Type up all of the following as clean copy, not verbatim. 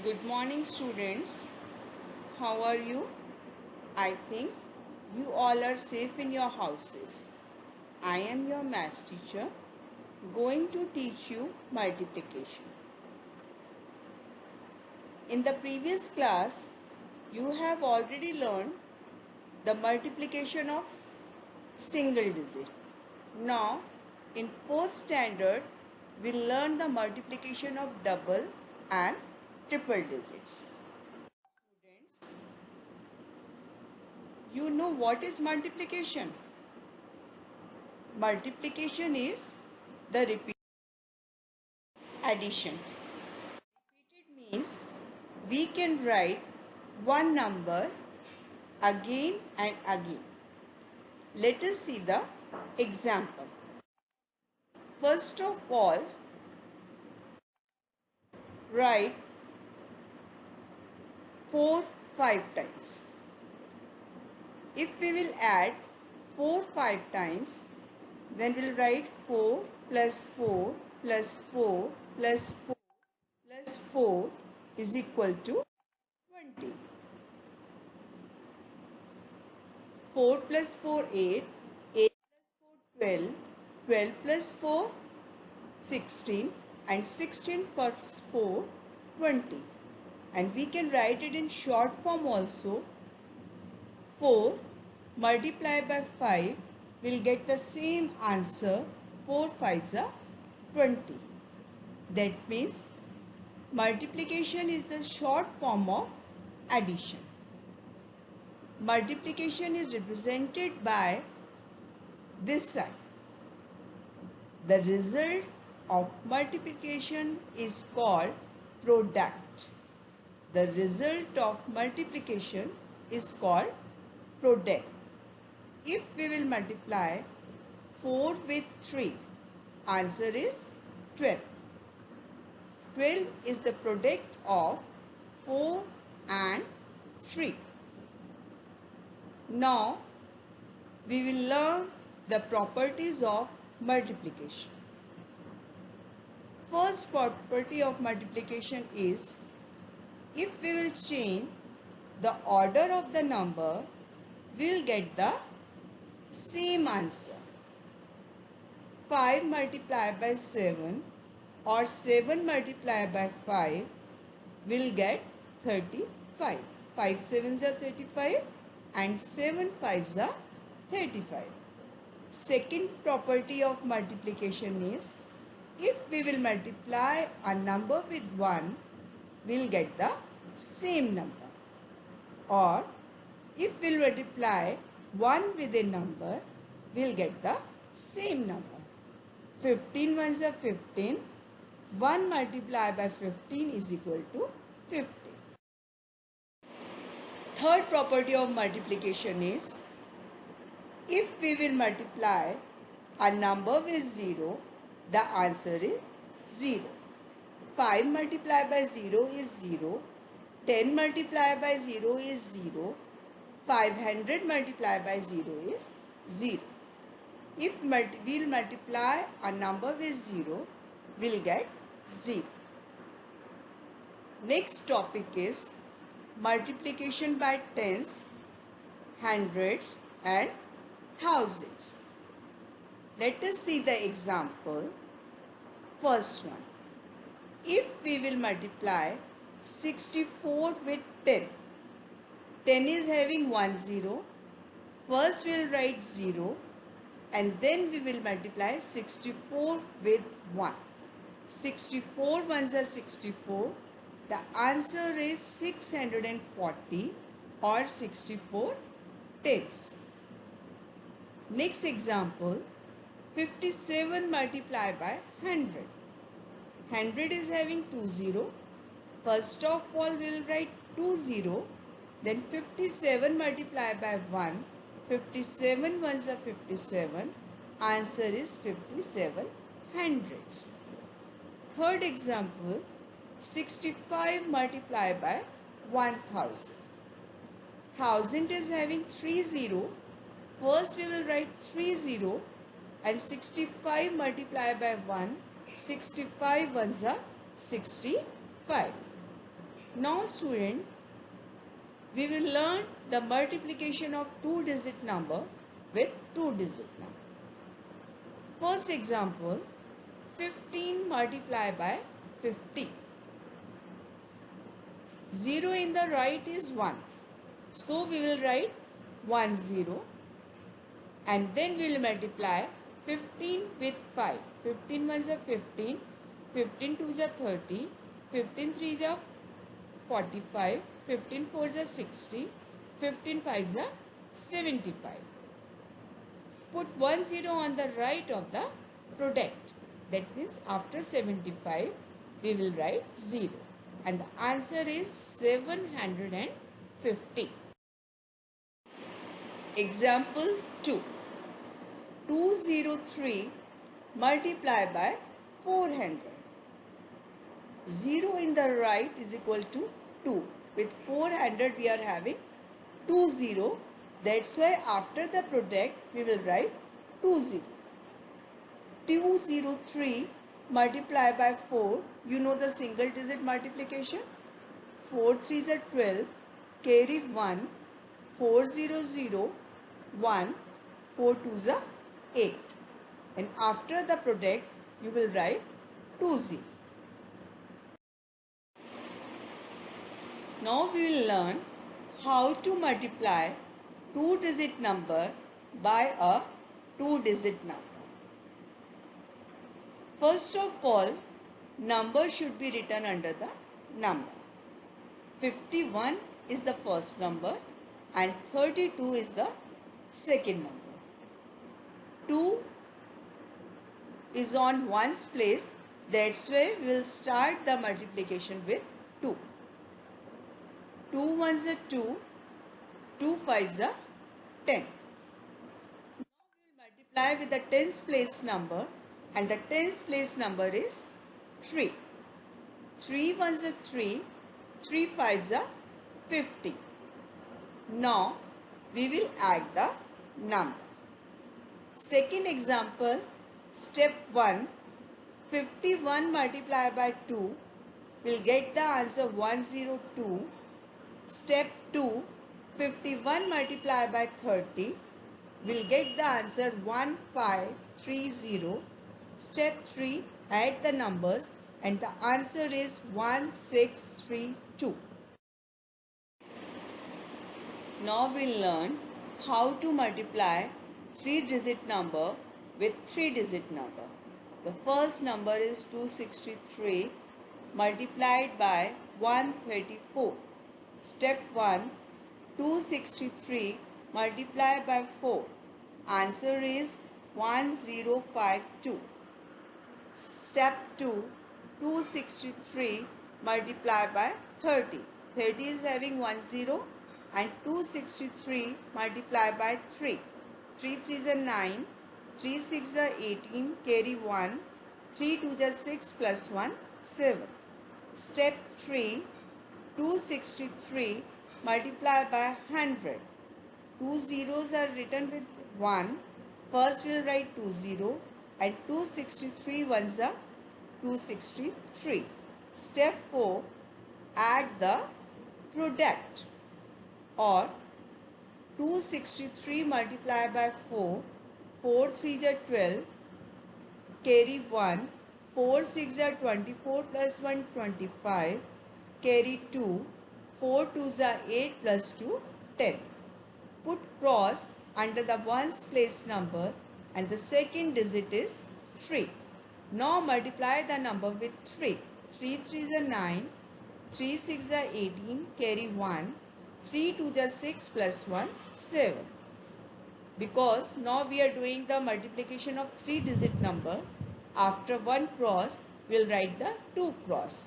Good morning, students. How are you? I think you all are safe in your houses. I am your maths teacher going to teach you multiplication. In the previous class, you have already learned the multiplication of single digit. Now, in 4th standard, we'll learn the multiplication of double and triple digits. Students, you know what is multiplication? Multiplication is the repeat addition. Repeated means we can write one number again and again. Let us see the example. First of all, write 4 5 times. If we will add 4 5 times, then we'll write 4 plus 4 plus 4 plus 4 plus 4 is equal to 20. 4 plus 4 8, 8 plus 4 12, 12 plus 4 16 and 16 plus 4 20. And we can write it in short form also. 4 multiplied by 5 will get the same answer. 4 5s are 20. That means multiplication is the short form of addition. Multiplication is represented by this sign. The result of multiplication is called product. The result of multiplication is called product. If we will multiply 4 with 3, answer is 12. 12 is the product of 4 and 3. Now, we will learn the properties of multiplication. First property of multiplication is, if we will change the order of the number, we will get the same answer. 5 multiplied by 7 or 7 multiplied by 5 will get 35. 5 7s are 35 and 7 5s are 35. Second property of multiplication is, if we will multiply a number with 1, we will get the same number. Or if we will multiply 1 with a number, we will get the same number. 15 ones are 15. 1 multiplied by 15 is equal to 50. Third property of multiplication is, if we will multiply a number with 0, the answer is 0. 5 multiplied by 0 is 0. 10 multiplied by 0 is 0. 500 multiplied by 0 is 0. If we will multiply a number with 0, we will get 0. Next topic is multiplication by tens, hundreds and thousands. Let us see the example. First one. If we will multiply 64 with 10, 10 is having 1 0. First we will write 0 and then we will multiply 64 with 1. 64 ones are 64. The answer is 640 or 64 tens. Next example, 57 multiplied by 100. 100 is having 2 0. First of all, we will write 2 0. Then 57 multiplied by 1. 57 ones are 57. Answer is 57 hundreds. Third example, 65 multiplied by 1000. 1000 is having 3 0. First we will write 3 0 and 65 multiplied by 1. 65 ones are 65. Now student, we will learn the multiplication of two-digit number with two-digit number. First example, 15 multiplied by 50. 0 in the right is 1. So we will write 1 0 and then we will multiply 15 with 5. 15 ones are 15, 15 twos are 30, 15 threes are 45, 15 fours are 60, 15 fives are 75. Put 1 0 on the right of the product. That means after 75 we will write 0 and the answer is 750. Example 2. 203 multiplied by 400. 0 in the right is equal to 2. With 400 we are having 20. That's why after the product we will write 20. 203 multiplied by 4. You know the single digit multiplication. 4 threes are 12. Carry 1. 4 0 0 1. 4 twos are 8. And after the product you will write 20. Now we will learn how to multiply two-digit number by a two-digit number. First of all, number should be written under the number. 51 is the first number and 32 is the second number. 2 is on ones place, that's why we will start the multiplication with 2. 2 ones are 2, 2 fives are 10. Now we will multiply with the tens place number and the tens place number is 3. 3 ones are 3, 3 fives are 50. Now we will add the number. Second example, step 1, 51 multiplied by 2 will get the answer 102. Step 2, 51 multiplied by 30 will get the answer 1530. Step 3, add the numbers and the answer is 1632. Now we'll learn how to multiply three-digit number with three-digit number. The first number is 263 multiplied by 134. Step 1, 263 multiplied by 4. Answer is 1052. Step 2, 263 multiplied by 30. 30 is having 10 and 263 multiplied by 3. 3 3s are 9, 3 6 are 18, carry 1, 3 2 are 6 plus 1, 7. Step 3, 263 multiplied by 100. 2 zeros are written with 1. First we will write 20 and 263 ones are 263. Step 4, add the product or 263 multiplied by 4. 4 3s are 12. Carry 1. 4 6 are 24 plus 1 25. Carry 2. 4 2s are 8 plus 2 10. Put cross under the ones place number and the second digit is 3. Now multiply the number with 3. 3 3s are 9. 3 6 are 18. Carry 1. 3 2 are 6 plus 1 7. Because now we are doing the multiplication of three-digit number. After one cross, we will write the two cross.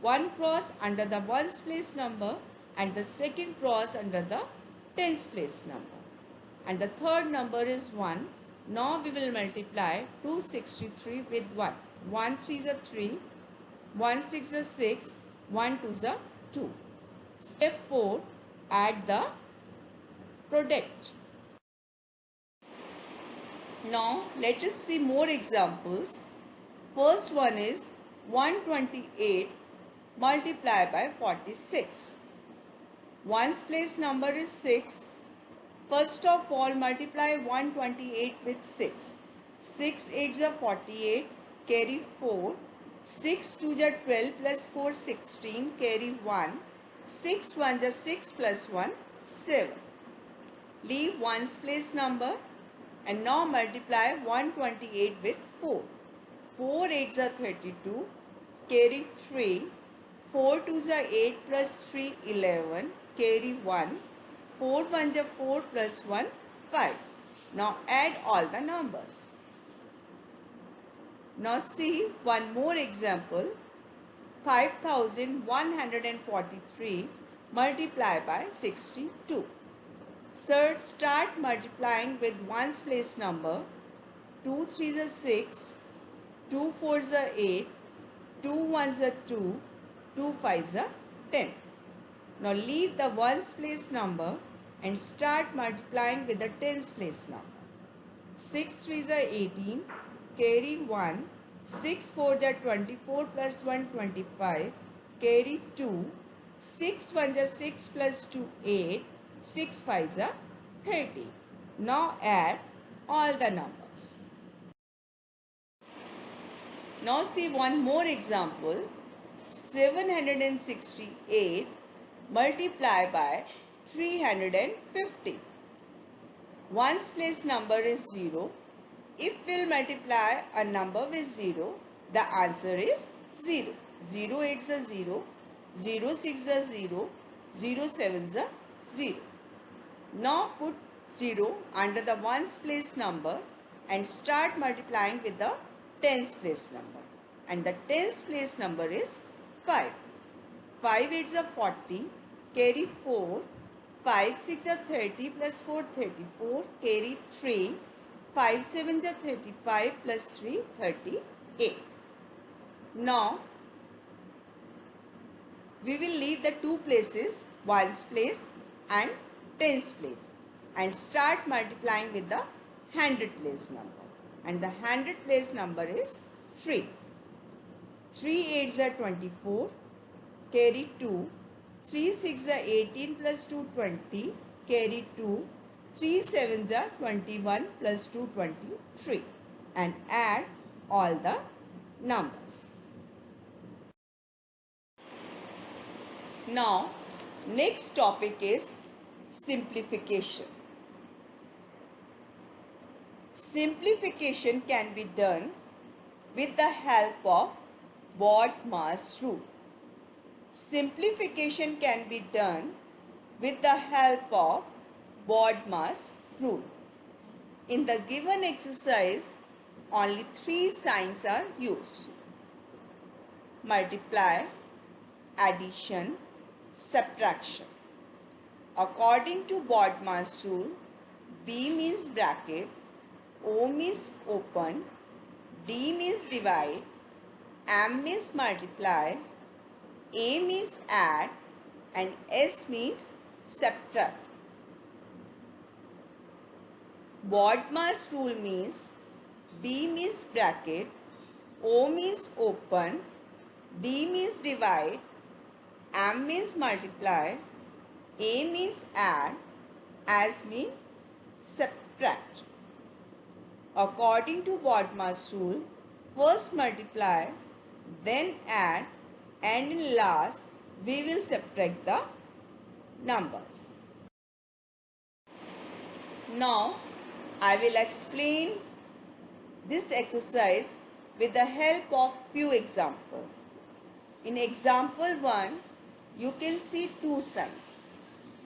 One cross under the ones place number and the second cross under the tens place number. And the third number is 1. Now we will multiply 263 with 1. 1 3s are 3, 1 6 are 6, 1 2s are 2. Step 4, add the product. Now let us see more examples. First one is 128 multiply by 46. Ones place number is 6. First of all, multiply 128 with 6. 6 8s are 48, carry 4. 6 2s are 12 plus 4 16, carry 1. 6 1s are 6 plus 1 7. Leave ones place number and now multiply 128 with 4. 4 8s are 32, carry 3. 4 2s are 8 plus 3 11, carry 1. 4 1s are 4 plus 1 5. Now add all the numbers. Now see one more example. 5143 multiply by 62. Sir, start multiplying with ones place number. 2 3s are 6, 2 4s are 8, 2 1s are 2, 2 5s are 10. Now leave the ones place number and start multiplying with the tens place number. 6 3s are 18, carry 1. 6 4s are 24 plus 1 25, carry 2. 6 1s are 6 plus 2 8, 6 5s are 30. Now add all the numbers. Now see one more example. 768 multiply by 350. Ones place number is 0. If we'll multiply a number with 0, the answer is 0. 0 8s are 0, 0 6s are 0, 0 7s are 0. Now put 0 under the ones place number and start multiplying with the tens place number. And the tens place number is 5. 5 8s are 40, carry 4. 5 6 are 30 plus 4 34, carry 3. 5 7s are 35 plus 3 38. Now we will leave the two places, ones place and tens place, and start multiplying with the hundred place number. And the hundred place number is 3. 3 8s are 24, carry 2. 3 6 are 18 plus 2 20, carry 2. 3 7s are 21 plus 2 23, and add all the numbers. Now next topic is simplification. Simplification can be done with the help of BODMAS rule. Simplification can be done with the help of BODMAS rule. In the given exercise, only 3 signs are used: multiply, addition, subtraction. According to BODMAS rule, B means bracket, O means open, D means divide, M means multiply, A means add, and S means subtract. BODMAS rule means B means bracket, O means open, D means divide, M means multiply, A means add, S means subtract. According to BODMAS rule, first multiply, then add, and in last we will subtract the numbers. Now I will explain this exercise with the help of few examples. In example 1, you can see two signs: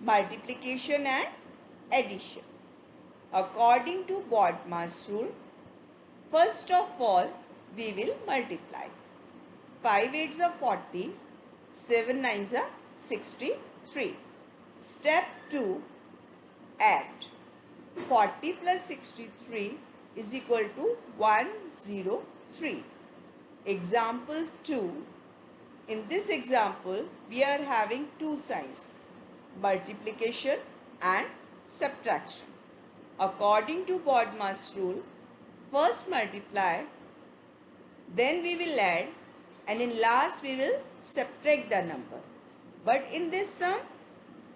multiplication and addition. According to BODMAS rule, first of all we will multiply. 5 8s are 40, 7 9s are 63. Step 2, add. 40 plus 63 is equal to 103. Example 2. In this example, we are having two signs: multiplication and subtraction. According to BODMAS rule, first multiply, then we will add, and in last we will subtract the number. But in this sum,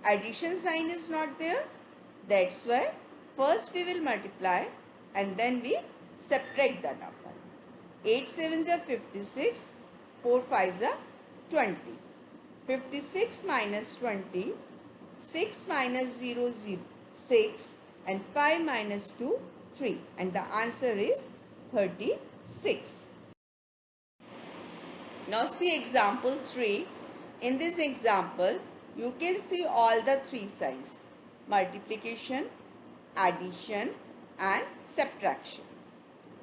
addition sign is not there. That's why first we will multiply and then we subtract the number. 8 sevens are 56, 4 fives are 20. 56 minus 20, 6 minus 0, 6 and 5 minus 2, 3. And the answer is 36. Now see example 3. In this example, you can see all the three signs: multiplication, addition and subtraction.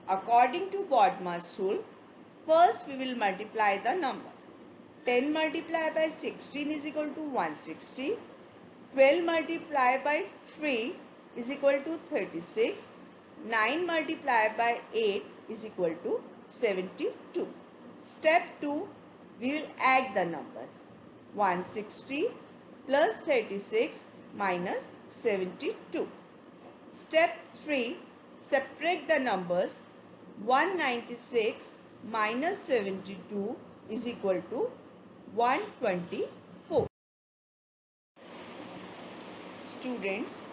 According to BODMAS rule, first we will multiply the number. 10 multiplied by 16 is equal to 160. 12 multiplied by 3 is equal to 36. 9 multiplied by 8 is equal to 72. Step 2, we will add the numbers. 160 plus 36 minus 72. Step 3, subtract the numbers. 196 minus 72 is equal to 124. Students,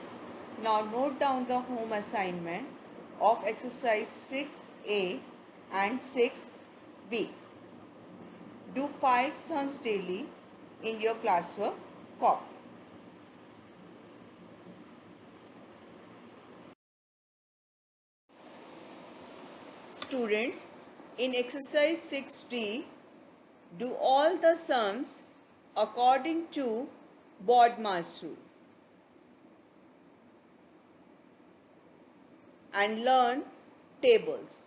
now note down the home assignment of exercise 6A and 6B. Do 5 sums daily in your classwork copy. Students, in exercise 6D, do all the sums according to BODMAS rule and learn tables.